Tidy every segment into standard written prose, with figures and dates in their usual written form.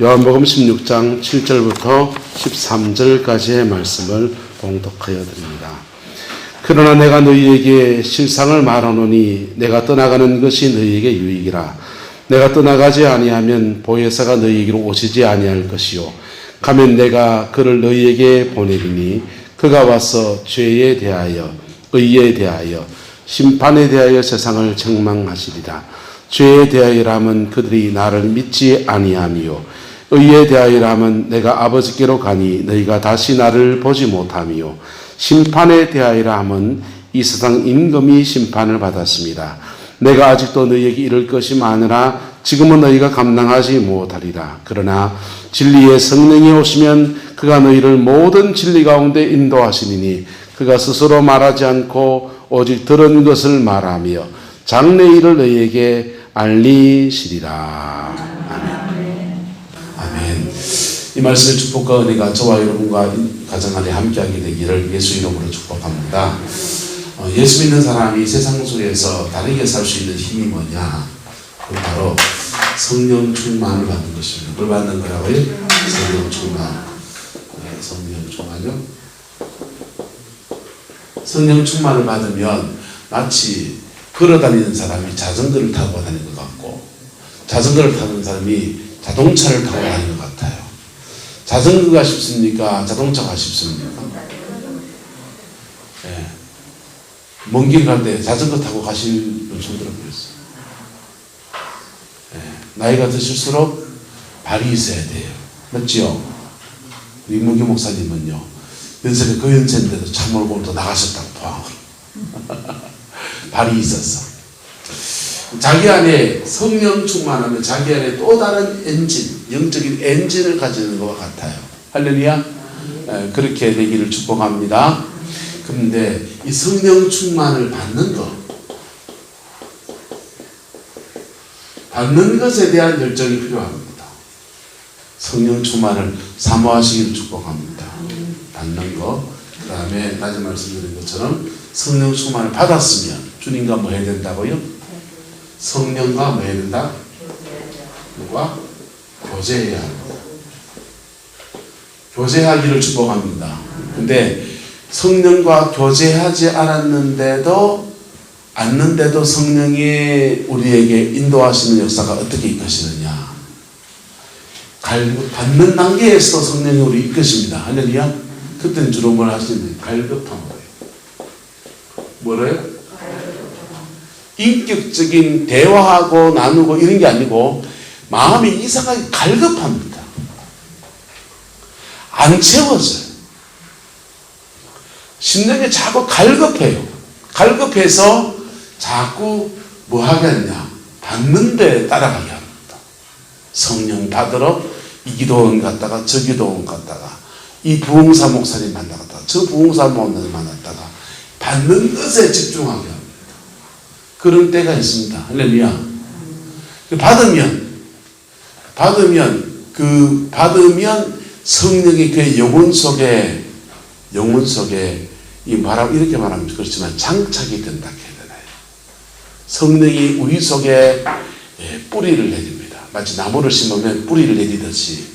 요한복음 16장 7절부터 13절까지의 말씀을 봉독하여 드립니다. 그러나 내가 너희에게 실상을 말하노니 내가 떠나가는 것이 너희에게 유익이라. 내가 떠나가지 아니하면 보혜사가 너희에게로 오시지 아니할 것이요 가면 내가 그를 너희에게 보내리니 그가 와서 죄에 대하여 의에 대하여 심판에 대하여 세상을 책망하시리라. 죄에 대하여라면 그들이 나를 믿지 아니하미요 의에 대하여라면 내가 아버지께로 가니 너희가 다시 나를 보지 못하미요 심판에 대하여라 함은 이 세상 임금이 심판을 받았습니다. 내가 아직도 너희에게 이를 것이 많으나 지금은 너희가 감당하지 못하리라. 그러나 진리의 성령이 오시면 그가 너희를 모든 진리 가운데 인도하시리니 그가 스스로 말하지 않고 오직 들은 것을 말하며 장래 일을 너희에게 알리시리라. 아멘. 아멘. 이 말씀의 축복과 은혜가 저와 여러분과 가정 안에 함께하게 되기를 예수 이름으로 축복합니다. 예수 믿는 사람이 세상 속에서 다르게 살 수 있는 힘이 뭐냐? 바로 성령 충만을 받는 것입니다. 뭘 받는 거라고요? 성령 충만. 성령 충만요? 성령 충만을 받으면 마치 걸어다니는 사람이 자전거를 타고 다니는 것 같고 자전거를 타는 사람이 자동차를 타고 다니는 것 같아요. 자전거가 쉽습니까? 자동차가 쉽습니까? 네. 먼 길 갈 때 자전거 타고 가실 분 손 들어보겠어요. 네. 나이가 드실수록 발이 있어야 돼요. 맞지요? 우리 이무기 목사님은요. 연세가 그 연세인데도 차 몰고 또 나가셨다고 포항으로. 발이 있었어. 자기 안에 성령 충만하면 자기 안에 또 다른 엔진, 영적인 엔진을 가지는 것 같아요. 할렐루야. 그렇게 되기를 축복합니다. 그런데 이 성령 충만을 받는 것에 대한 열정이 필요합니다. 성령 충만을 사모하시기를 축복합니다. 받는 것. 그 다음에 낮에 말씀드린 것처럼 성령 충만을 받았으면 주님과 뭐 해야 된다고요? 성령과 뭐 해야 된다? 누가? 교제해야 합니다. 교제하기를 축복합니다. 근데 성령과 교제하지 않는데도 성령이 우리에게 인도하시는 역사가 어떻게 이끄시느냐? 받는 단계에서 성령이 우리 이끄십니다. 할렐루야. 그때는 주로 뭘 하시는지 갈급한 거예요. 뭐래요? 인격적인 대화하고 나누고 이런 게 아니고 마음이 이상하게 갈급합니다. 안 채워져요. 심령이 자꾸 갈급해요. 갈급해서 자꾸 뭐 하겠냐? 받는 데 따라가게 합니다. 성령 받으러 이 기도원 갔다가 저 기도원 갔다가 이 부흥사 목사님 만나갔다가 저 부흥사 목사님 만났다가 받는 것에 집중하게 합니다. 그런 때가 있습니다. 할렐루야. 받으면 성령이 그의 영혼 속에 이렇게 말하면 그렇지만 장착이 된다 해야 되나요? 성령이 우리 속에 뿌리를 내립니다. 마치 나무를 심으면 뿌리를 내리듯이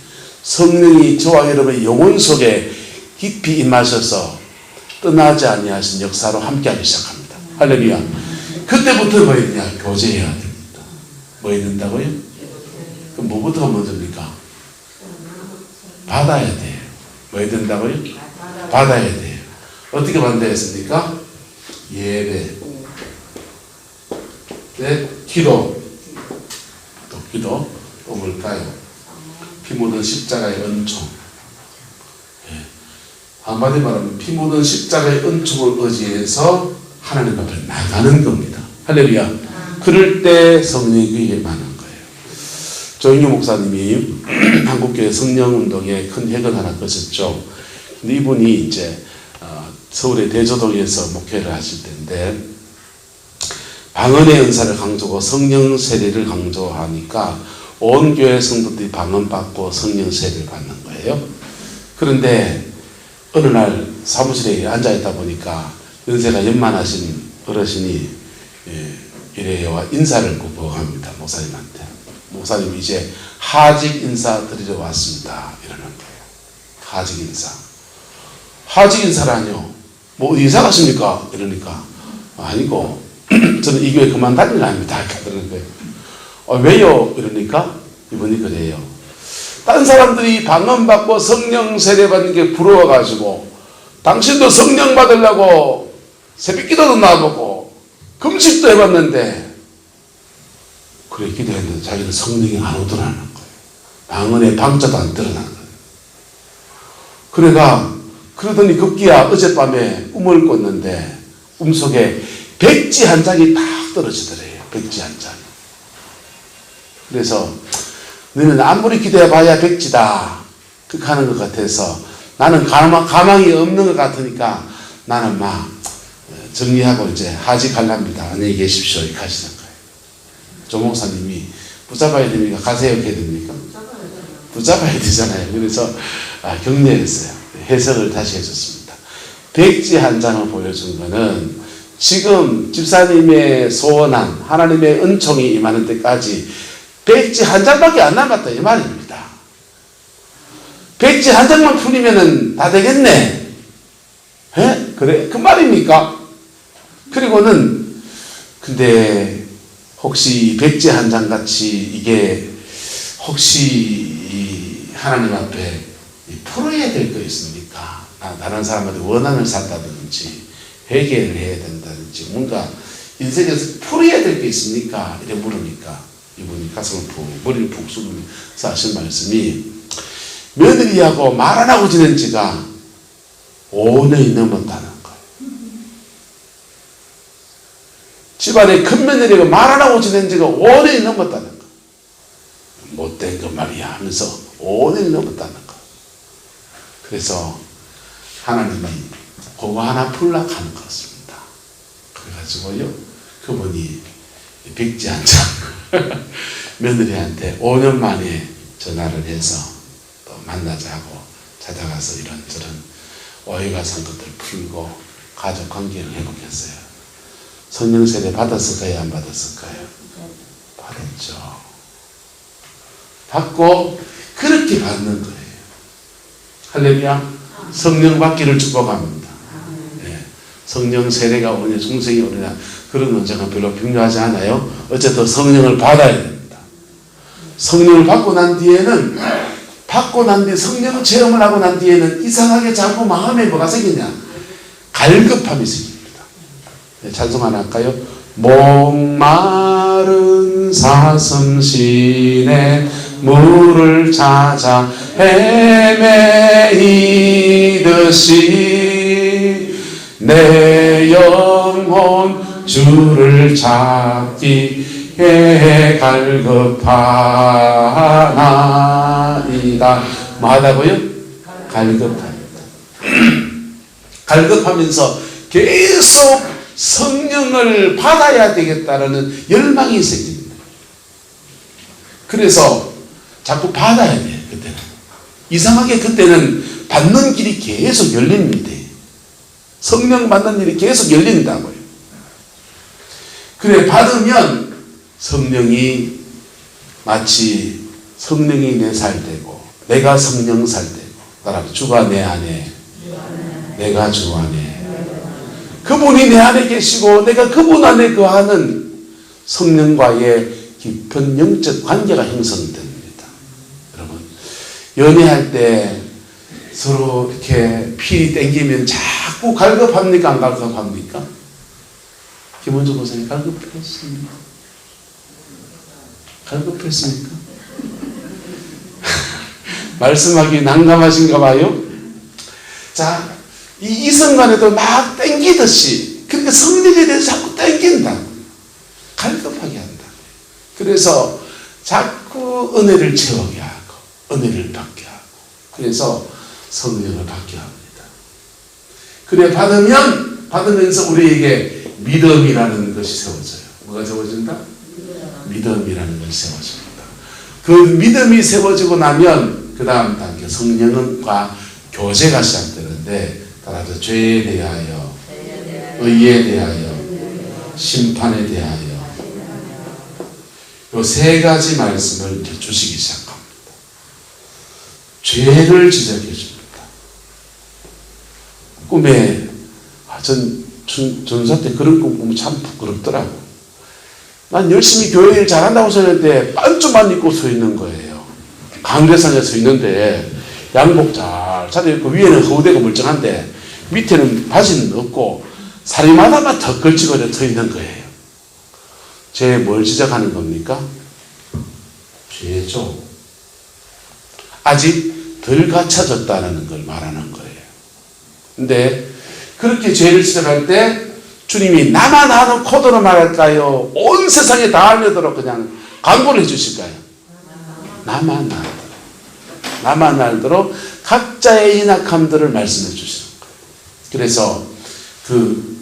성령이 저와 여러분의 영혼 속에 깊이 임하셔서 떠나지 아니하신 역사로 함께하기 시작합니다. 할렐루야. 그때부터 뭐 해야 되냐? 교제해야 됩니다. 뭐 해야 된다고요? 그럼 뭐부터가 먼저입니까? 받아야 돼요. 뭐 해야 된다고요? 받아야 돼요. 어떻게 받는다 했습니까? 예배. 네? 기도. 또 뭘까요? 피 묻은 십자가의 은총. 예. 한마디 말하면 피 묻은 십자가의 은총을 의지해서 하나님 앞에 나가는 겁니다. 할렐루야. 그럴 때 성령이 임하는 거예요. 조영규 목사님이 한국교회 성령운동에 큰 획을 하나 거셨죠. 근데 이분이 이제 서울의 대조동에서 목회를 하실 때인데 방언의 은사를 강조하고 성령 세례를 강조하니까 온 교회 성도들이 방언 받고 성령 세례를 받는 거예요. 그런데 어느 날 사무실에 앉아있다 보니까 연세가 연만하신 어르신이 이래와 인사를 구부합니다. 목사님한테. 목사님이 이제 하직 인사 드리러 왔습니다. 이러는 거예요. 하직 인사. 하직 인사라뇨? 뭐 어디 이사 가십니까? 이러니까 아니고 저는 이 교회 그만 다니려 합니다. 그러는 거예요. 왜요? 이러니까 이분이 그래요. 다른 사람들이 방언받고 성령 세례받는 게 부러워가지고 당신도 성령 받으려고 새벽기도도 나보고 금식도 해봤는데 그래 기도했는데 자기는 성령이 안 오더라는 거예요. 방언의 방자도 안 드러나는 거예요. 그러더니 급기야 어젯밤에 꿈을 꿨는데 꿈속에 백지 한 장이 딱 떨어지더래요. 백지 한 장이. 그래서 너는 아무리 기도해봐야 백지다 그렇게 하는 것 같아서 나는 가망이 없는 것 같으니까 나는 막 정리하고 이제 하직하랍니다. 안녕히 계십시오. 이렇게 하시는 거예요. 조 목사님이 붙잡아야 됩니까? 가세요. 이렇게 됩니까? 붙잡아야 되잖아요. 그래서 격려했어요. 해석을 다시 해줬습니다. 백지 한 장을 보여준 거는 지금 집사님의 소원한 하나님의 은총이 임하는 때까지 백지 한 장밖에 안 남았다 이 말입니다. 백지 한 장만 풀리면은 다 되겠네. 에? 그래? 그 말입니까? 그리고는 근데 혹시 백지 한 장 같이 이게 혹시 하나님 앞에 풀어야 될 거 있습니까? 다른 사람한테 원한을 산다든지 회개를 해야 된다든지 뭔가 인생에서 풀어야 될 게 있습니까? 이렇게 물으니까 이분이 가슴을 머리를 푹 숙이면서 하신 말씀이 며느리하고 말 안 하고 지낸 지가 5년이 넘었다는 거예요. 집안에 큰 며느리가 말 안 하고 지낸 지가 5년이 넘었다는 거예요. 못된 거 말이야 하면서 5년이 넘었다는 거예요. 그래서 하나님이 그거 하나 풀라 하는 것 같습니다. 그래가지고요 그분이 백지 한 장 며느리한테 5년 만에 전화를 해서 또 만나자고 찾아가서 이런저런 오해가 산 것들 풀고 가족 관계를 회복했어요. 성령 세례 받았을까요? 안 받았을까요? 받았죠. 받고 그렇게 받는 거예요. 할렐루야. 성령 받기를 축복합니다. 네. 성령 세례가 오느냐 중생이 오느냐 그런 논쟁은 별로 중요하지 않아요. 어쨌든 성령을 받아야 됩니다. 성령을 받고 난 뒤에는 성령을 체험을 하고 난 뒤에는 이상하게 자꾸 마음에 뭐가 생기냐 갈급함이 생깁니다. 네, 찬송 하나 할까요? 목마른 사슴시내 물을 찾아 헤매이듯이 내 영혼 주를 찾기에 갈급하나이다. 뭐 하다고요? 갈급합니다. 갈급하면서 계속 성령을 받아야 되겠다라는 열망이 생깁니다. 그래서 자꾸 받아야 돼요. 그때는 이상하게 그때는 받는 길이 계속 열립니다. 성령 받는 일이 계속 열린다고요. 그래 받으면 성령이 마치 성령이 내 살되고 내가 성령 살되고 따라서 주가 내 안에 내가 주 안에 그분이 내 안에 계시고 내가 그분 안에 거하는 성령과의 깊은 영적 관계가 형성됩니다. 여러분 연애할 때 서로 이렇게 필이 땡기면 자꾸 갈급합니까? 안 갈급합니까? 김원주 목사님 갈급했습니까? 갈급했습니까? 말씀하기 난감하신가 봐요. 자, 이 이성간에도 막 땡기듯이 그러니까 성령에 대해서 자꾸 땡긴다. 갈급하게 한다. 그래서 자꾸 은혜를 채우게 하고 은혜를 받게 하고 그래서 성령을 받게 합니다. 그래 받으면서 우리에게 믿음이라는 것이 세워져요. 뭐가 세워진다? 믿음이라는 것이 세워집니다. 그 믿음이 세워지고 나면 그 다음 단계 성령과 교제가 시작되는데 따라서 죄에 대하여 의에 대하여 심판에 대하여 이 세 가지 말씀을 주시기 시작합니다. 죄를 지적해 줍니다. 꿈에 전사 때 그런 꿈 꾸면 참 부끄럽더라고. 난 열심히 교회 일 잘한다고 서 있는데 반쪽만 입고 서 있는 거예요. 강대상에 서 있는데 양복 잘 차려입고 위에는 허우대고 멀쩡한데 밑에는 바지는 없고 사리마다만 더 걸치고 서 있는 거예요. 죄 뭘 지적하는 겁니까? 죄죠. 아직 덜 갖춰졌다는 걸 말하는 거예요. 근데 그렇게 죄를 지적할 때 주님이 나만 아는 코드로 말할까요? 온 세상에 다 알려도록 그냥 광고를 해주실까요? 나만 알도록. 나만 알도록 각자의 희낙함들을 말씀해 주시는 거예요. 그래서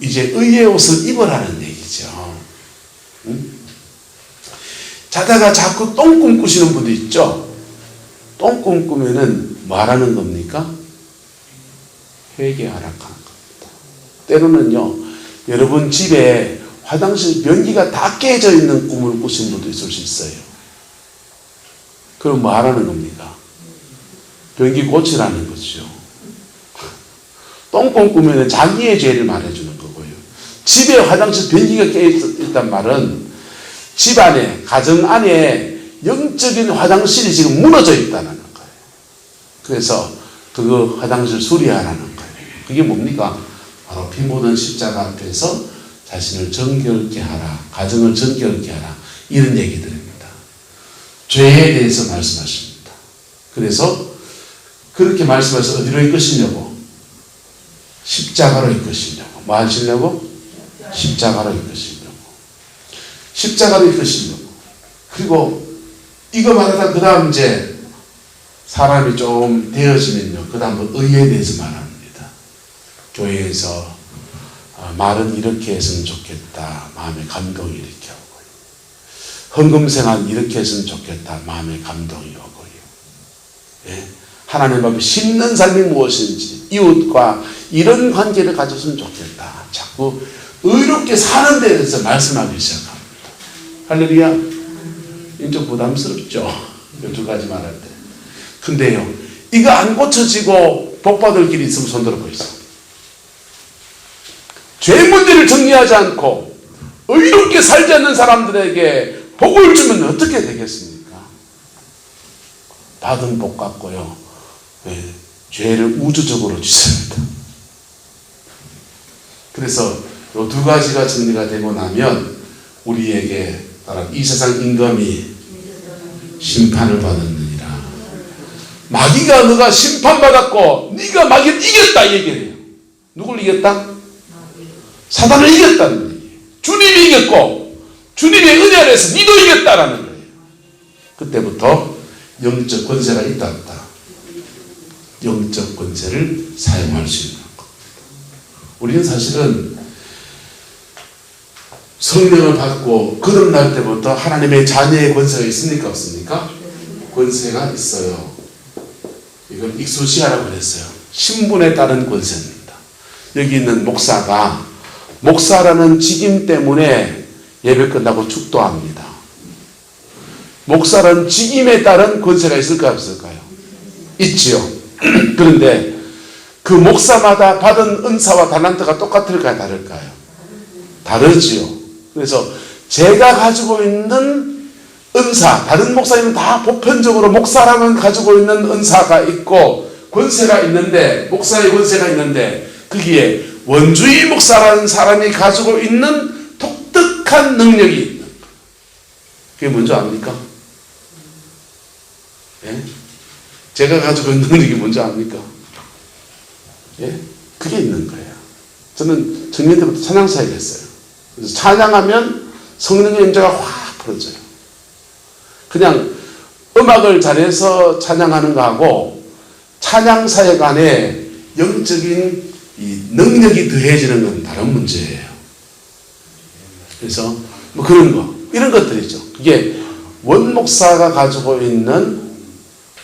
이제 의의 옷을 입으라는 얘기죠. 응? 자다가 자꾸 똥꿈 꾸시는 분도 있죠? 똥꿈 꾸면은 뭐 하라는 겁니까? 회개하라 하는 겁니다. 때로는요, 여러분 집에 화장실 변기가 다 깨져 있는 꿈을 꾸신 분도 있을 수 있어요. 그럼 뭐 하라는 겁니까? 변기 고치라는 거죠. 똥꿈 꾸면 자기의 죄를 말해주는 거고요. 집에 화장실 변기가 깨있단 말은 집 안에, 가정 안에 영적인 화장실이 지금 무너져 있다는 거예요. 그래서 그 화장실 수리하라는 거예요. 그게 뭡니까? 바로 피 묻은 십자가 앞에서 자신을 정결케 하라, 가정을 정결케 하라, 이런 얘기들입니다. 죄에 대해서 말씀하십니다. 그래서 그렇게 말씀해서 어디로 이끄시려고? 십자가로 이끄시려고. 뭐 하시려고? 십자가로 이끄시려고. 십자가로 이끄시려고. 그리고 이거 말하다 그 다음 이제 사람이 좀 되어지면요, 그 다음 의에 대해서 말합니다. 교회에서 말은 이렇게 했으면 좋겠다, 마음에 감동이 이렇게 오고요. 헌금생활 이렇게 했으면 좋겠다, 마음에 감동이 오고요. 예? 하나님 앞에 심는 삶이 무엇인지, 이웃과 이런 관계를 가졌으면 좋겠다. 자꾸 의롭게 사는 데 대해서 말씀하기 시작합니다. 할렐루야. 이게 좀 부담스럽죠? 이 두 가지 말할 때. 근데요, 이거 안 고쳐지고 복받을 길이 있으면 손들어 보이세요. 죄 문제를 정리하지 않고 의롭게 살지 않는 사람들에게 복을 주면 어떻게 되겠습니까? 받은 복 같고요. 네, 죄를 우주적으로 주십니다. 그래서 이 두 가지가 정리가 되고 나면 우리에게 따라 이 세상 임금이 심판을 받았느니라. 마귀가 너가 심판받았고 네가 마귀를 이겼다 이 얘기를 해요. 누굴 이겼다? 사단을 이겼다는 얘기예요. 주님이 이겼고 주님의 은혜 아래서 니도 이겼다라는 거예요. 그때부터 영적 권세가 있다 없다. 영적 권세를 사용할 수 있는 겁니다. 우리는 사실은 성령을 받고 거듭날 때부터 하나님의 자녀의 권세가 있습니까 없습니까? 권세가 있어요. 이걸 익수시하라고 그랬어요. 신분에 따른 권세입니다. 여기 있는 목사라는 직임 때문에 예배 끝나고 축도합니다. 목사라는 직임에 따른 권세가 있을까요 없을까요? 있지요. 그런데 그 목사마다 받은 은사와 달란트가 똑같을까요 다를까요? 다르지요. 그래서 제가 가지고 있는 은사, 다른 목사님은 다 보편적으로 목사라면 가지고 있는 은사가 있고 권세가 있는데, 목사의 권세가 있는데 거기에 원주의 목사라는 사람이 가지고 있는 독특한 능력이 있는 거예요. 그게 뭔지 압니까? 예? 제가 가지고 있는 능력이 뭔지 압니까? 예? 그게 있는 거예요. 저는 청년 때부터 찬양사에 됐어요. 그래서 찬양하면 성령의 임재가 확 풀어져요. 그냥 음악을 잘해서 찬양하는 거하고 찬양사에 간에 영적인 이 능력이 더해지는 건 다른 문제예요. 그래서 뭐 그런 거, 이런 것들이죠. 이게 원목사가 가지고 있는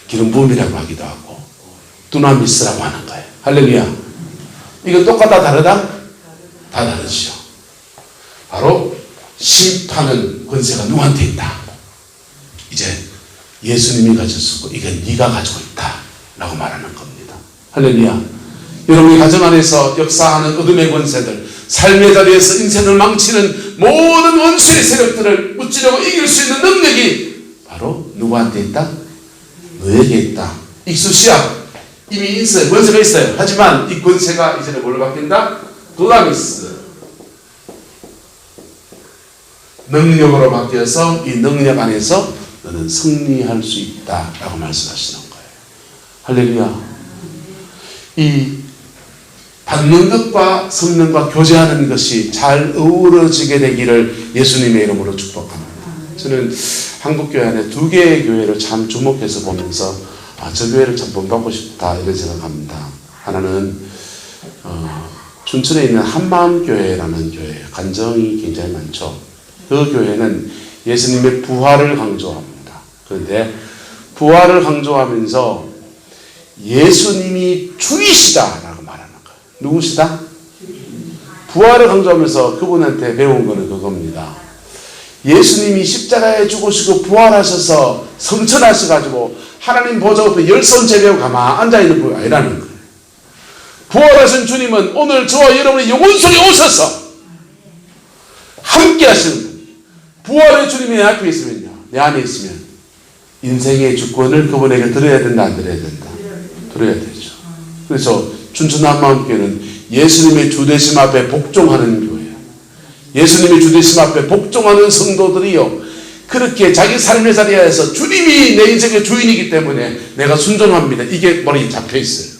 기름 부음이라고 하기도 하고 두나미스라고 하는 거예요. 할렐루야. 이거 똑같다 다르다? 다 다르죠. 바로 심판은 권세가 누구한테 있다? 이제 예수님이 가졌었고 이건 네가 가지고 있다. 라고 말하는 겁니다. 할렐루야. 여러분의 가정 안에서 역사하는 어둠의 권세들, 삶의 자리에서 인생을 망치는 모든 원수의 세력들을 무찌르고 이길 수 있는 능력이 바로 누구한테 있다? 너에게 있다. 익수시야. 이미 있어요. 권세가 있어요. 하지만 이 권세가 이제는 뭘로 바뀐다? 두나미스. 능력으로 바뀌어서 이 능력 안에서 너는 승리할 수 있다라고 말씀하시는 거예요. 할렐루야. 이 받는 것과 성령과 교제하는 것이 잘 어우러지게 되기를 예수님의 이름으로 축복합니다. 저는 한국교회 안에 두 개의 교회를 참 주목해서 보면서 저 교회를 참 본받고 싶다 이런 생각합니다. 하나는 춘천에 있는 한마음교회라는 교회예요. 간정이 굉장히 많죠. 그 교회는 예수님의 부활을 강조합니다. 그런데 부활을 강조하면서 예수님이 주이시다라고 말하는 거예요. 누구시다? 부활을 강조하면서 그분한테 배운 거는 그겁니다. 예수님이 십자가에 죽으시고 부활하셔서 성천하셔가지고 하나님 보좌 앞에 열손 제비하고 가만 앉아있는 분이 아니라는 거예요. 부활하신 주님은 오늘 저와 여러분의 영혼 속에 오셔서 함께 하시는 분이에요. 부활의 주님이 내 앞에 있으면요, 내 안에 있으면 인생의 주권을 그분에게 드려야 된다, 안 드려야 된다? 드려야 되죠. 그래서 춘천 한마음교회는 예수님의 주되심 앞에 복종하는 교회예요. 예수님의 주되심 앞에 복종하는 성도들이요, 그렇게 자기 삶의 자리에서 주님이 내 인생의 주인이기 때문에 내가 순종합니다. 이게 머리에 잡혀 있어요.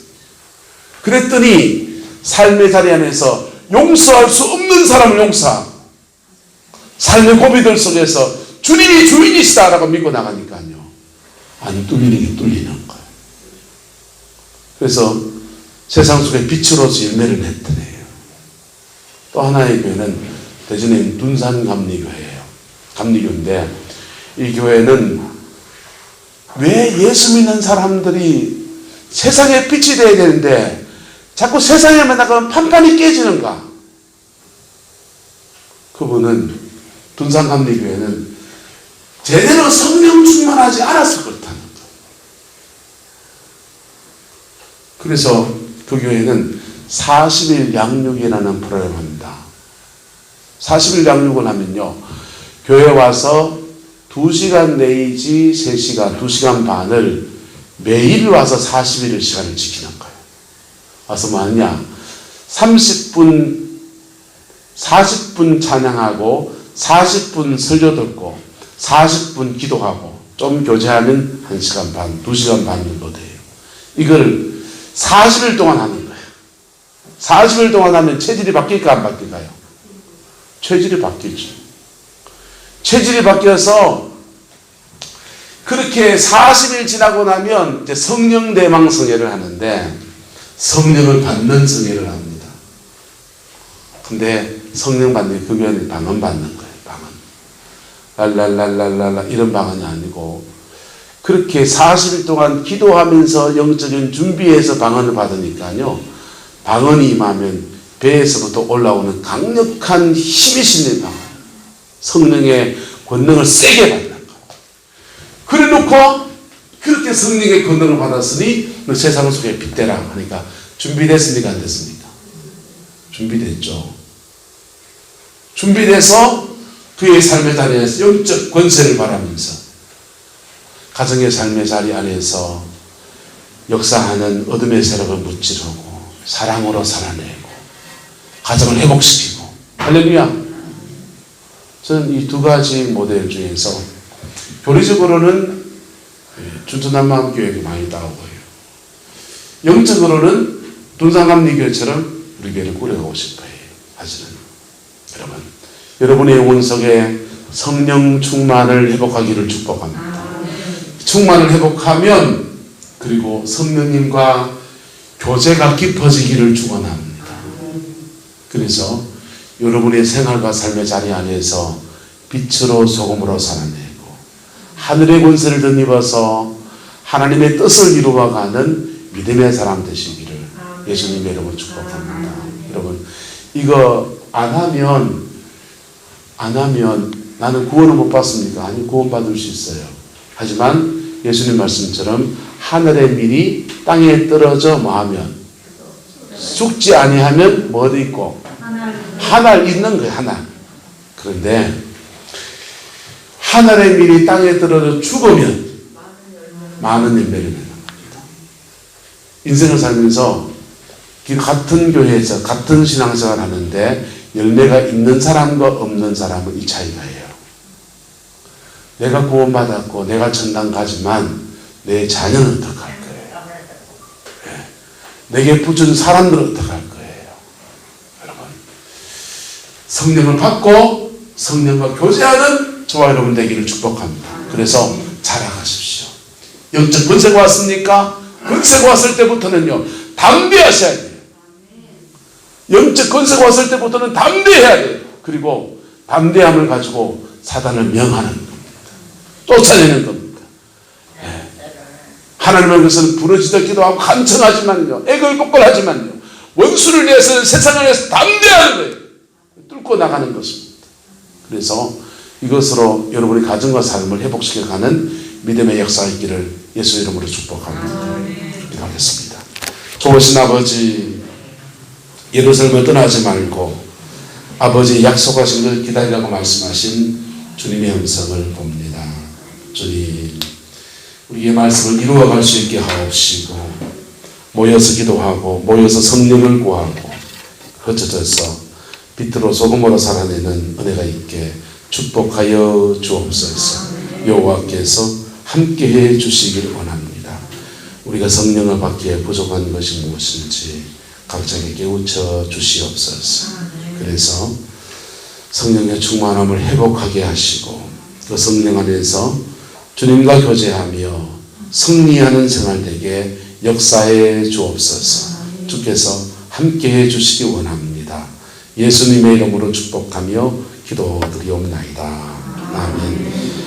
그랬더니 삶의 자리 안에서 용서할 수 없는 사람을 용서하고 삶의 고비들 속에서 주님이 주인이시다라고 믿고 나가니까요, 안 뚫리는 게 뚫리는 거예요. 그래서 세상 속에 빛으로서 열매를 맺더래요. 또 하나의 교회는 대전에 있는 둔산감리교회예요. 감리교인데 이 교회는 왜 예수 믿는 사람들이 세상에 빛이 되어야 되는데 자꾸 세상에만 나가면 판판이 깨지는가? 그분은 둔산감리교회는 제대로 성령 충만하지 않아서 그렇다는 거예요. 그래서 그 교회는 40일 양육이라는 프로그램을 합니다. 40일 양육을 하면요, 교회 와서 2시간 내지 3시간, 2시간 반을 매일 와서 40일을 시간을 지키는 거예요. 와서 뭐 하느냐, 40분 찬양하고 40분 설교 듣고 40분 기도하고 좀 교제하면 1시간 반, 2시간 반 정도 돼요. 이걸 40일 동안 하는 거예요. 40일 동안 하면 체질이 바뀔까 안 바뀔까요? 체질이 바뀌죠. 체질이 바뀌어서 그렇게 40일 지나고 나면 이제 성령 대망 성회를 하는데 성령을 받는 성회를 합니다. 근데 성령 받는 그 교회는 방언 받는 거예요. 방언. 랄랄랄랄랄라 이런 방언이 아니고 그렇게 40일 동안 기도하면서 영적인 준비해서 방언을 받으니까요, 방언이 임하면 배에서부터 올라오는 강력한 힘이 실린 방언, 성령의 권능을 세게 받는 거예요. 그래 놓고 그렇게 성령의 권능을 받았으니 너 세상 속에 빛대라 하니까 준비됐습니까? 안 됐습니까? 준비됐죠. 준비돼서 그의 삶의 자리에서 영적 권세를 바라면서 가정의 삶의 자리 안에서 역사하는 어둠의 세력을 무찌르고 사랑으로 살아내고 가정을 회복시키고. 할렐루야. 저는 이 두 가지 모델 중에서 교리적으로는 춘천한마음교회가 많이 따라오고요, 영적으로는 둔산감리교회처럼 우리 교회를 꾸려가고 싶어요. 하지는 여러분의 영혼 속에 성령 충만을 회복하기를 축복합니다. 충만을 회복하면 그리고 성령님과 교제가 깊어지기를 축원합니다. 그래서 여러분의 생활과 삶의 자리 안에서 빛으로 소금으로 살아내고 하늘의 권세를 덧입어서 하나님의 뜻을 이루어가는 믿음의 사람 되시기를 예수님의 이름으로 축복합니다. 여러분, 이거 안 하면 나는 구원을 못 받습니까? 아니, 구원 받을 수 있어요. 하지만 예수님 말씀처럼 하늘의 밀이 땅에 떨어져 뭐하면 죽지 아니하면 뭐도 있고 하늘 있는 거예요. 하늘. 그런데 하늘의 밀이 땅에 떨어져 죽으면 많은 열매를 맺는 겁니다. 인생을 살면서 같은 교회에서 같은 신앙생활 하는데 열매가 있는 사람과 없는 사람은 이 차이가 해요. 내가 구원받았고 내가 천당 가지만 내 자녀는 어떡할 거예요? 네. 내게 붙은 사람들은 어떡할 거예요? 여러분, 성령을 받고 성령과 교제하는 저와 여러분 되기를 축복합니다. 그래서 자라가십시오. 영적 권세가 왔습니까? 권세가 왔을 때부터는요, 담대하셔야 돼요. 영적 권세가 왔을 때부터는 담대해야 돼요. 그리고 담대함을 가지고 사단을 명하는 겁니다. 쫓아내는 겁니다. 네. 하나님의 것은 부르짖기도 하고 간청하지만요, 애걸복걸하지만요, 원수를 위해서는 세상을 위해서 담대하는 거예요. 뚫고 나가는 것입니다. 그래서 이것으로 여러분의 가정과 삶을 회복시켜가는 믿음의 역사가 있기를 예수 이름으로 축복합니다. 기도하겠습니다. 좋으신 아버지, 예루살렘을 떠나지 말고 아버지 약속하신 걸 기다리라고 말씀하신 주님의 음성을 봅니다. 주님, 우리의 말씀을 이루어갈 수 있게 하옵시고, 모여서 기도하고 모여서 성령을 구하고 흩어져서 빛으로 소금으로 살아내는 은혜가 있게 축복하여 주옵소서. 여호와께서 함께해 주시길 원합니다. 우리가 성령을 받기에 부족한 것이 무엇인지 각자에게 깨우쳐 주시옵소서. 그래서 성령의 충만함을 회복하게 하시고 그 성령 안에서 주님과 교제하며 승리하는 생활 되게 역사해 주옵소서. 주께서 함께해 주시기 원합니다. 예수님의 이름으로 축복하며 기도드리옵나이다. 아멘.